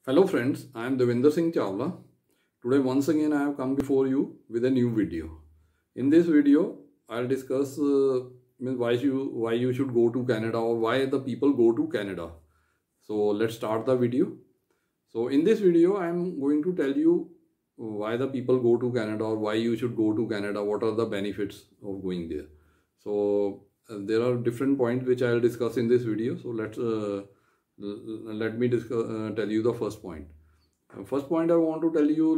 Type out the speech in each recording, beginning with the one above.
Hello friends, I am Devinder Singh Chawla. Today once again I have come before you with a new video. In this video I'll discuss why you should go to Canada or why the people go to Canada. So let's start the video. So in this video I am going to tell you why the people go to Canada or why you should go to Canada, what are the benefits of going there. So there are different points which I'll discuss in this video. So let me tell you the first point. First point I want to tell you,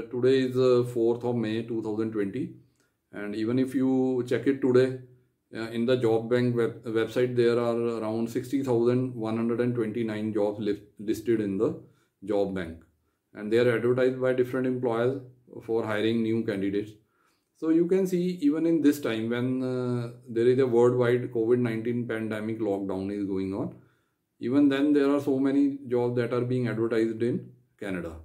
today is 4th of May 2020, and even if you check it today in the job bank website, there are around 60,129 jobs listed in the job bank, and they are advertised by different employers for hiring new candidates. So you can see even in this time when there is a worldwide COVID-19 pandemic lockdown is going on, even then there are so many jobs that are being advertised in Canada.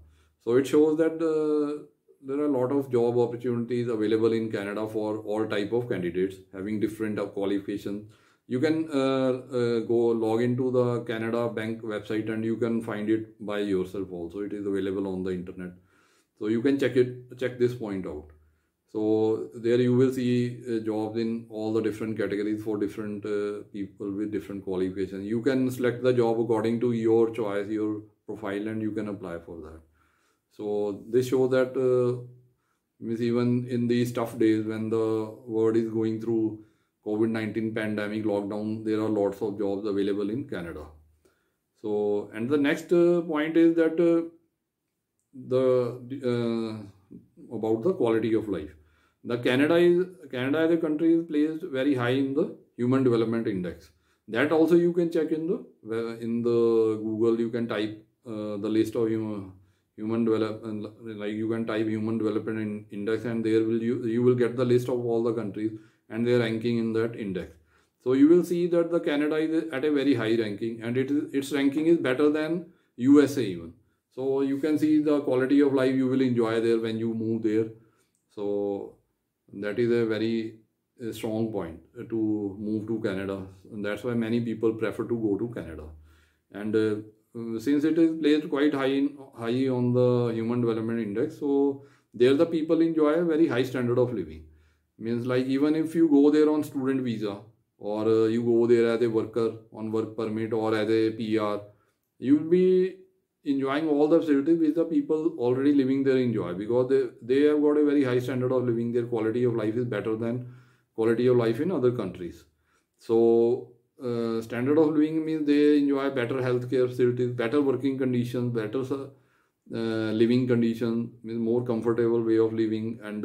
So it shows that there are a lot of job opportunities available in Canada for all type of candidates having different qualifications. You can go log into the Canada Bank website and you can find it by yourself also. It is available on the internet. So you can check this point out. So there you will see jobs in all the different categories for different people with different qualifications. You can select the job according to your choice, your profile, and you can apply for that. So this shows that even in these tough days when the world is going through COVID-19 pandemic lockdown, there are lots of jobs available in Canada. So, and the next point is that about the quality of life. Canada as a country is placed very high in the Human Development Index. That also you can check in the Google. You can type the list of human development, like you can type Human Development Index, and there you will get the list of all the countries and their ranking in that index. So you will see that the Canada is at a very high ranking, and its ranking is better than USA even. So you can see the quality of life you will enjoy there when you move there. So that is a very strong point to move to Canada, and that's why many people prefer to go to Canada. And since it is placed quite high on the Human Development Index, so there the people enjoy a very high standard of living. Means like even if you go there on student visa, or you go there as a worker on work permit or as a PR, you will be enjoying all the facilities which the people already living there enjoy, because they have got a very high standard of living. Their quality of life is better than quality of life in other countries. So standard of living means they enjoy better healthcare facilities, better working conditions, better living conditions, means more comfortable way of living, and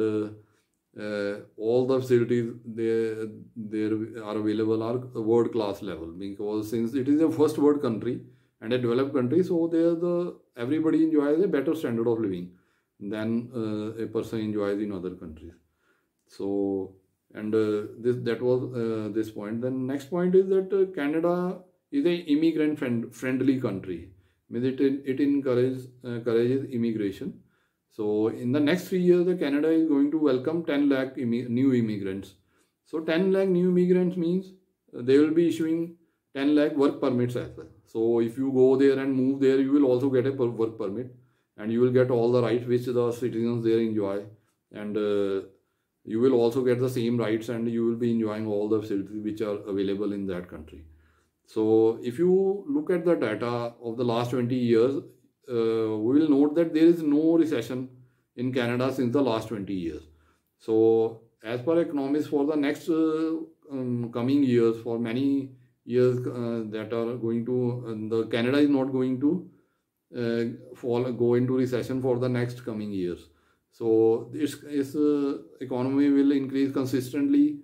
all the facilities there are available are world class level, because since it is a first world country and a developed country, so everybody enjoys a better standard of living than a person enjoys in other countries. So, and that was this point. Then next point is that Canada is a immigrant friendly country. Means it encourages immigration. So in the next 3 years, Canada is going to welcome 10 lakh new immigrants. So 10 lakh new immigrants means they will be issuing 10 lakh work permits as well. So if you go there and move there, you will also get a work permit, and you will get all the rights which the citizens there enjoy, and you will also get the same rights, and you will be enjoying all the facilities which are available in that country. So if you look at the data of the last 20 years, we will note that there is no recession in Canada since the last 20 years. So as per economists, for the next coming years, for many years that are going to, the Canada is not going to go into recession for the next coming years. So its economy will increase consistently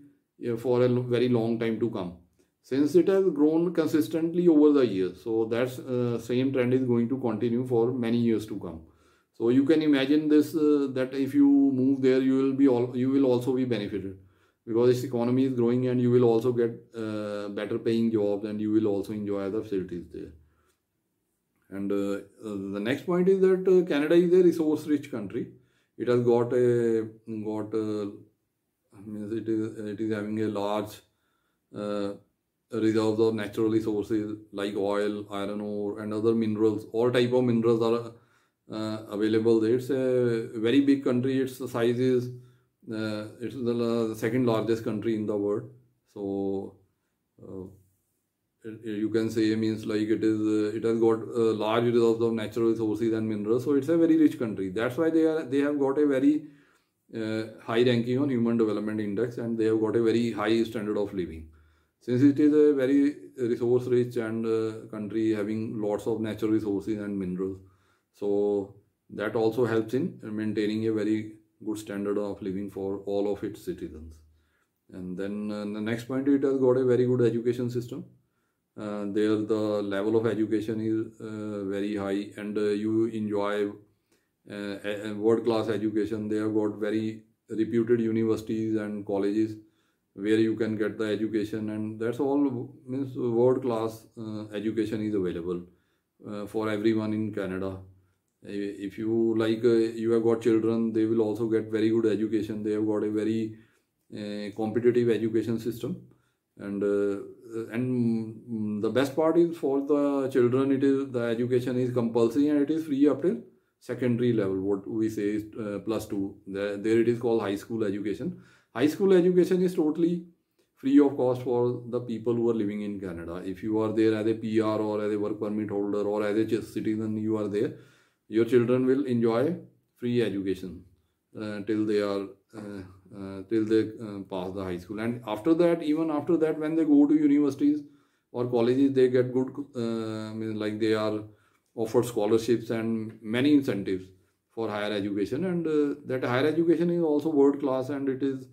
for a very long time to come, since it has grown consistently over the years. So that same trend is going to continue for many years to come. So you can imagine this, that if you move there, you will also be benefited, because its economy is growing, and you will also get better paying jobs, and you will also enjoy the facilities there. And the next point is that Canada is a resource rich country. It has means it is having a large reserves of natural resources like oil, iron ore, and other minerals. All type of minerals are available there. It's a very big country. Its size is it's the second largest country in the world. So you can say, means like it has got large reserves of natural resources and minerals. So it's a very rich country. That's why they have got a very high ranking on Human Development Index, and they have got a very high standard of living. Since it is a very resource rich and country having lots of natural resources and minerals, so that also helps in maintaining a very good standard of living for all of its citizens. And then the next point, it has got a very good education system. There the level of education is very high, and you enjoy world-class education. They have got very reputed universities and colleges where you can get the education, and that's all. Means world-class education is available for everyone in Canada. If you like, you have got children, they will also get very good education. They have got a very competitive education system, and the best part is for the children, it is the education is compulsory and it is free up till secondary level. What we say is +2. There it is called high school education. High school education is totally free of cost for the people who are living in Canada. If you are there as a PR or as a work permit holder or as a citizen, you are there, your children will enjoy free education till they are pass the high school. And after that, even after that, when they go to universities or colleges, they get good like they are offered scholarships and many incentives for higher education, and that higher education is also world class, and it is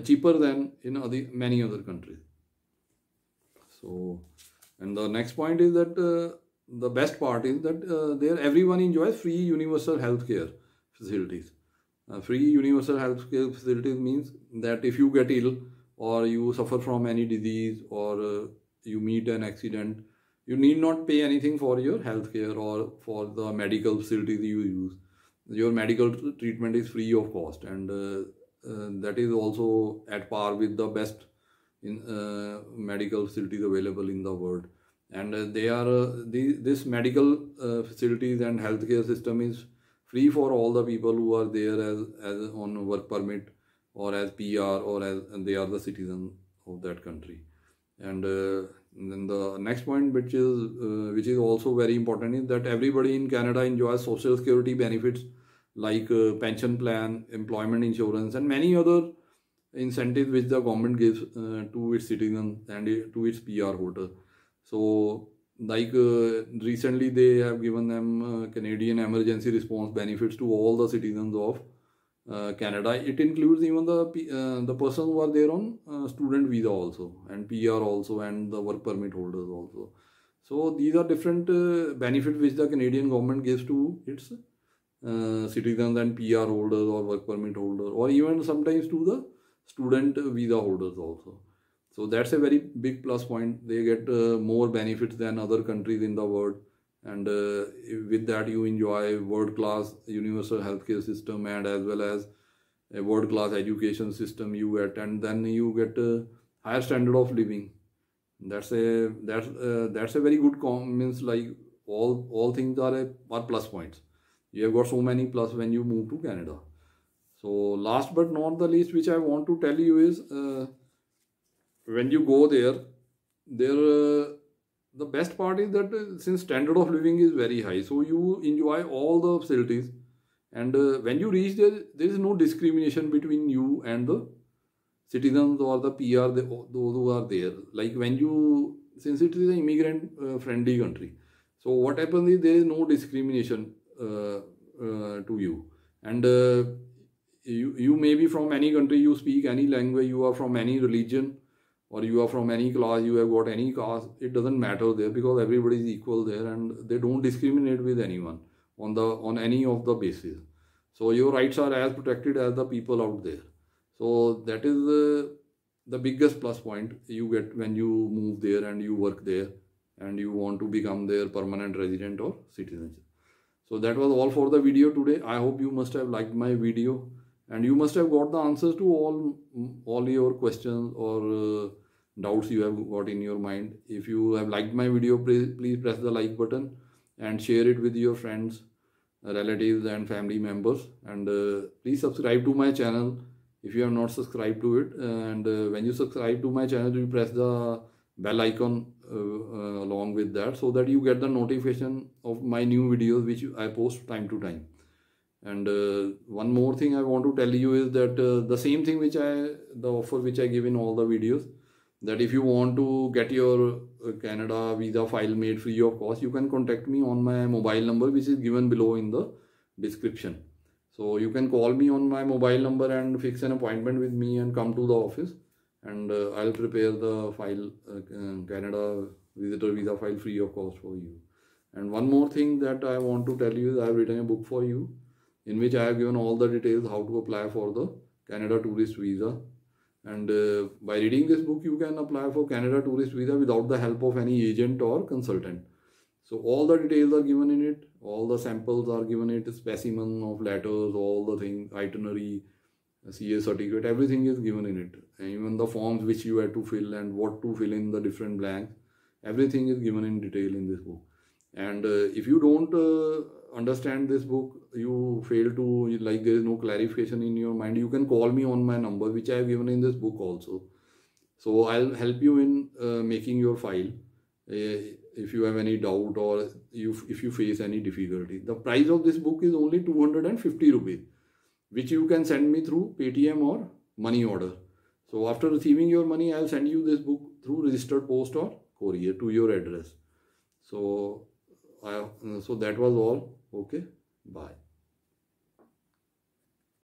cheaper than in many other countries. So, and the next point is that the best part is that there everyone enjoys free universal healthcare facilities. Free universal healthcare facilities means that if you get ill or you suffer from any disease or you meet an accident, you need not pay anything for your healthcare or for the medical facilities you use. Your medical treatment is free of cost, and that is also at par with the best in medical facilities available in the world. And they are this medical facilities and healthcare system is free for all the people who are there as on work permit or as PR or as and they are the citizens of that country. And then the next point, which is also very important, is that everybody in Canada enjoys social security benefits like pension plan, employment insurance, and many other incentives which the government gives to its citizens and to its PR holders. So, like recently they have given them Canadian emergency response benefits to all the citizens of Canada. It includes even the person who are there on student visa also, and PR also, and the work permit holders also. So these are different benefits which the Canadian government gives to its citizens and PR holders or work permit holders, or even sometimes to the student visa holders also. So that's a very big plus point. They get more benefits than other countries in the world, and with that you enjoy world-class universal healthcare system, and as well as a world-class education system you get, and then you get a higher standard of living. That's a very good means like all things are plus points. You have got so many plus when you move to Canada. So last but not the least, which I want to tell you is when you go there, the best part is that since standard of living is very high, so you enjoy all the facilities, and when you reach there, there is no discrimination between you and the citizens or the PR, those who are there. Like when you, since it is an immigrant friendly country, so what happens is there is no discrimination to you, and you may be from any country, you speak any language, you are from any religion, or you are from any class, you have got any caste, it doesn't matter there, because everybody is equal there, and they don't discriminate with anyone on any of the basis. So your rights are as protected as the people out there. So that is the biggest plus point you get when you move there and you work there and you want to become their permanent resident or citizen. So that was all for the video today. I hope you must have liked my video and you must have got the answers to all your questions, or doubts you have got in your mind. If you have liked my video, please press the like button and share it with your friends, relatives and family members, and please subscribe to my channel if you have not subscribed to it. And when you subscribe to my channel, you press the bell icon along with that, so that you get the notification of my new videos which I post time to time. And one more thing I want to tell you is that the same thing the offer which I give in all the videos, that if you want to get your Canada visa file made free of cost, you can contact me on my mobile number which is given below in the description. So you can call me on my mobile number and fix an appointment with me and come to the office, and I'll prepare the file, Canada visitor visa file free of cost for you. And one more thing that I want to tell you is I have written a book for you in which I have given all the details how to apply for the Canada tourist visa. And by reading this book, you can apply for Canada tourist visa without the help of any agent or consultant. So all the details are given in it, all the samples are given in it, specimen of letters, all the things, itinerary, CA certificate, everything is given in it. And even the forms which you have to fill and what to fill in the different blanks, everything is given in detail in this book. And if you don't understand this book, you fail to, like, there is no clarification in your mind, you can call me on my number which I have given in this book also. So I'll help you in making your file if you have any doubt or if you face any difficulty. The price of this book is only 250 rupees, which you can send me through Paytm or money order. So after receiving your money, I'll send you this book through registered post or courier to your address. So that was all. Okay, bye.